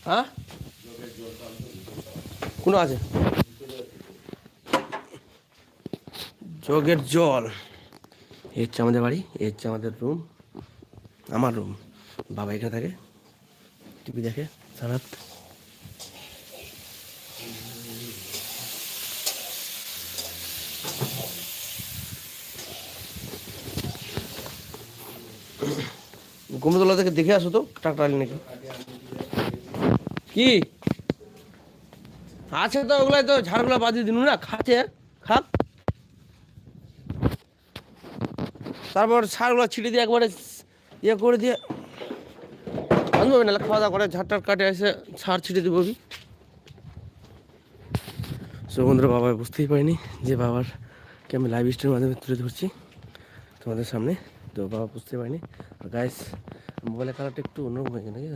হ্যাঁ কোনো আছে জগের জল। এই হচ্ছে আমাদের বাড়ি, এই হচ্ছে আমাদের রুম, আমার রুম। বাবা এখানে থাকে, টিভি দেখে সারাত। গোমতলা থেকে দেখে আসো তো ট্রাক্টর আলি নাকি কি আছে, তো ওগুলাই তো ঝাড়গুলা বাজিয়ে দিন না, খাচ্ছে খাক। তারপর সারগুলো ছিটে দিয়ে একবারে ইয়ে করে দিয়ে আনবে না, খাওয়া দাওয়া করে ঝাড়টার কাটে এসে সার ছিটে দিব। সো বন্ধুরা, বাবা বুঝতেই পারিনি যে বাবারকে আমি লাইভ স্ট্রিমের মাধ্যমে তুলে ধরছি তোমাদের সামনে। তো বাবা বুঝতে পারিনি। আর গাইস, মোবাইলের কালারটা একটু অন্যরকম হয়ে গেছে নাকি?